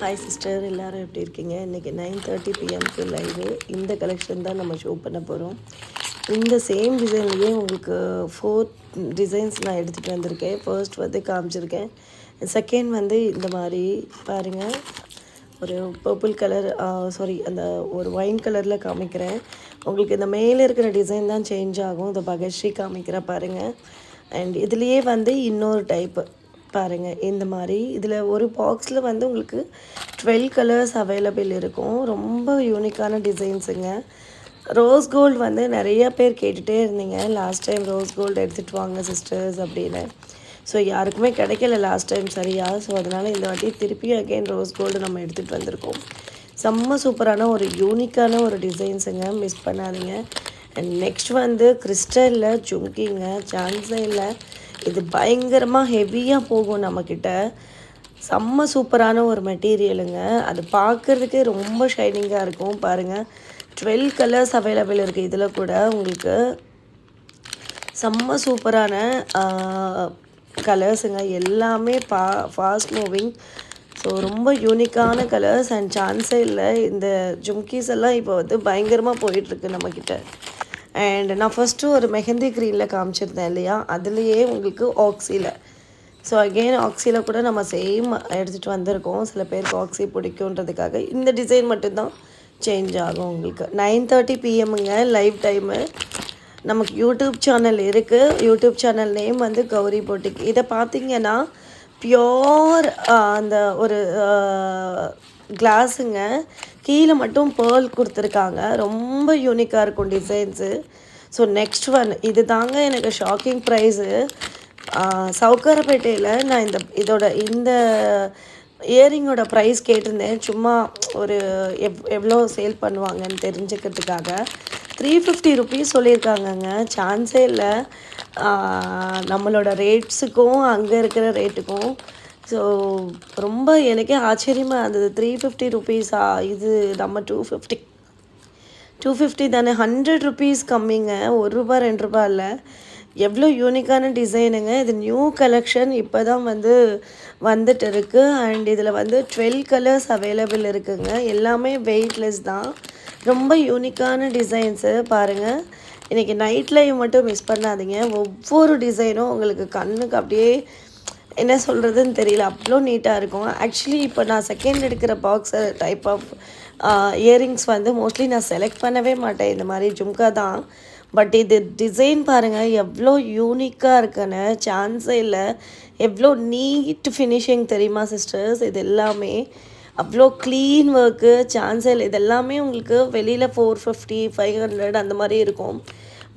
Hi sister, எல்லோரும் எப்படி இருக்கீங்க? இன்றைக்கி 9:30 பிஎம்க்கு லைவு. இந்த கலெக்ஷன் தான் நம்ம ஷோ பண்ண போகிறோம். இந்த சேம் டிசைன்லேயே உங்களுக்கு 4 டிசைன்ஸ் நான் எடுத்துகிட்டு வந்திருக்கேன். ஃபர்ஸ்ட் வந்து காமிச்சிருக்கேன். செகண்ட் வந்து இந்த மாதிரி பாருங்கள், ஒரு பர்பிள் கலர் அந்த ஒரு ஒயின் கலரில் காமிக்கிறேன். உங்களுக்கு இந்த மேலே இருக்கிற டிசைன் தான் சேஞ்ச் ஆகும். இந்த பகஸ்ரீ காமிக்கிற பாருங்கள். அண்ட் இதுலேயே வந்து இன்னொரு டைப்பு பாருங்கள். இந்த மாதிரி இதில் ஒரு பாக்ஸில் வந்து உங்களுக்கு 12 கலர்ஸ் அவைலபிள் இருக்கும். ரொம்ப யூனிக்கான டிசைன்ஸுங்க. ரோஸ் கோல்டு வந்து நிறைய பேர் கேட்டுகிட்டே இருந்தீங்க, லாஸ்ட் டைம் ரோஸ் கோல்டு எடுத்துகிட்டு வாங்க சிஸ்டர்ஸ் அப்படின்னு. ஸோ யாருக்குமே கிடைக்கல லாஸ்ட் டைம் சரியா. ஸோ அதனால் இந்த வாட்டி திருப்பி அகெயின் ரோஸ் கோல்டு நம்ம எடுத்துகிட்டு வந்திருக்கோம். செம்ம சூப்பரான ஒரு யூனிக்கான ஒரு டிசைன்ஸுங்க, மிஸ் பண்ணாதீங்க. அண்ட் நெக்ஸ்ட் வந்து கிறிஸ்டலில் ஜும்கிங்க, சான்ஸே இல்லை. இது பயங்கரமாக ஹெவியாக போகும் நம்மக்கிட்ட. செம்ம சூப்பரான ஒரு மெட்டீரியலுங்க. அது பார்க்குறதுக்கே ரொம்ப ஷைனிங்காக இருக்கும். பாருங்கள், 12 கலர்ஸ் அவைலபிள் இருக்குது. இதில் கூட உங்களுக்கு செம்ம சூப்பரான கலர்ஸுங்க. எல்லாமே ஃபாஸ்ட் மூவிங். ஸோ ரொம்ப யூனிக்கான கலர்ஸ் அண்ட் சான்ஸே இல்லை. இந்த ஜும்கீஸ் எல்லாம் இப்போ வந்து பயங்கரமாக போயிட்டுருக்கு நம்மக்கிட்ட. அண்ட் நான் ஃபஸ்ட்டு ஒரு மெஹந்தி க்ரீனில் காமிச்சிருந்தேன் இல்லையா, அதுலேயே உங்களுக்கு ஆக்ஸியில். ஸோ அகெயின் ஆக்ஸியில் கூட நம்ம சேம் எடுத்துகிட்டு வந்திருக்கோம். சில பேருக்கு ஆக்ஸி பிடிக்குன்றதுக்காக இந்த டிசைன் மட்டும்தான் சேஞ்ச் ஆகும். உங்களுக்கு 9:30 பிஎம்முங்க லைவ் டைமு. நமக்கு யூடியூப் சேனல் இருக்குது. யூடியூப் சேனல் நேம் வந்து கௌரி பொட்டிக். இதை பார்த்திங்கன்னா பியோர் அந்த ஒரு கிளாஸுங்க. கீழே மட்டும் பேர்ல் கொடுத்துருக்காங்க. ரொம்ப யூனிக்காக இருக்கும் டிசைன்ஸு. ஸோ நெக்ஸ்ட் ஒன் இது தாங்க எனக்கு ஷாக்கிங் ப்ரைஸு. சவுக்காரப்பேட்டையில் நான் இந்த இயரிங்கோட ப்ரைஸ் கேட்டிருந்தேன். சும்மா ஒரு எவ்வளோ சேல் பண்ணுவாங்கன்னு தெரிஞ்சுக்கிறதுக்காக. 350 ருபீஸ் சொல்லியிருக்காங்கங்க. சான்ஸே இல்லை. நம்மளோட ரேட்ஸுக்கும் அங்கே இருக்கிற ரேட்டுக்கும். ஸோ ரொம்ப எனக்கே ஆச்சரியமாக இருந்தது. 350 ருபீஸா? இது நம்ம 250 தானே. 100 ருபீஸ் கம்மிங்க. ₹1 ₹2 இல்லை. எவ்வளோ யூனிக்கான டிசைனுங்க. இது நியூ கலெக்ஷன் இப்போ தான் வந்துட்டு இருக்குது. அண்ட் இதில் வந்து 12 கலர்ஸ் அவைலபிள் இருக்குதுங்க. எல்லாமே வெயிட்லெஸ் தான். ரொம்ப யூனிக்கான டிசைன்ஸு பாருங்கள். இன்றைக்கி நைட் லைவ் மட்டும் மிஸ் பண்ணாதீங்க. ஒவ்வொரு டிசைனும் உங்களுக்கு கண்ணுக்கு அப்படியே என்ன சொல்கிறதுன்னு தெரியல, அவ்வளோ நீட்டாக இருக்கும். ஆக்சுவலி இப்போ நான் செகண்ட் எடுக்கிற பாக்ஸை டைப் ஆஃப் இயரிங்ஸ் வந்து மோஸ்ட்லி நான் செலக்ட் பண்ணவே மாட்டேன். இந்த மாதிரி ஜும்கா தான். பட் இது டிசைன் பாருங்கள் எவ்வளோ யூனிக்காக இருக்குன்னு. சான்ஸே இல்லை. எவ்வளோ நீட் ஃபினிஷிங் தெரியுமா சிஸ்டர்ஸ்? இது எல்லாமே அவ்வளோ க்ளீன் ஒர்க்கு. சான்ஸே இல்லை. இது எல்லாமே உங்களுக்கு வெளியில் 450 500 அந்த மாதிரி இருக்கும்.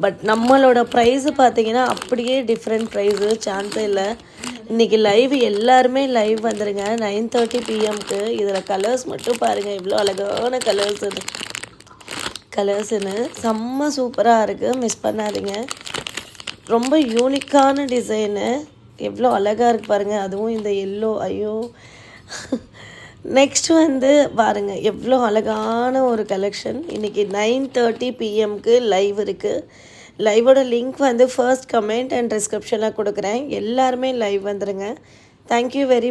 பட் நம்மளோட ப்ரைஸு பார்த்தீங்கன்னா அப்படியே டிஃப்ரெண்ட் ப்ரைஸு. சான்ஸே இல்லை. இன்றைக்கி லைவ் எல்லாருமே லைவ் வந்துடுங்க 9:30 பிஎம்க்கு. இதில் கலர்ஸ் மட்டும் பாருங்கள் எவ்வளோ அழகான கலர்ஸுன்னு. செம்ம சூப்பராக இருக்குது, மிஸ் பண்ணாதீங்க. ரொம்ப யூனிக்கான டிசைனு. எவ்வளோ அழகாக இருக்குது பாருங்கள். அதுவும் இந்த எல்லோ, ஐயோ. நெக்ஸ்ட் வந்து பாருங்கள் எவ்வளோ அழகான ஒரு கலெக்ஷன். இன்றைக்கி 9:30 பிஎம்க்கு லைவ் இருக்குது. லைவோட லிங்க் வந்து ஃபர்ஸ்ட் கமெண்ட் அண்ட் டிஸ்கிரிப்ஷனில் கொடுக்குறேன். எல்லாருமே லைவ் வந்துடுங்க. Thank you very much.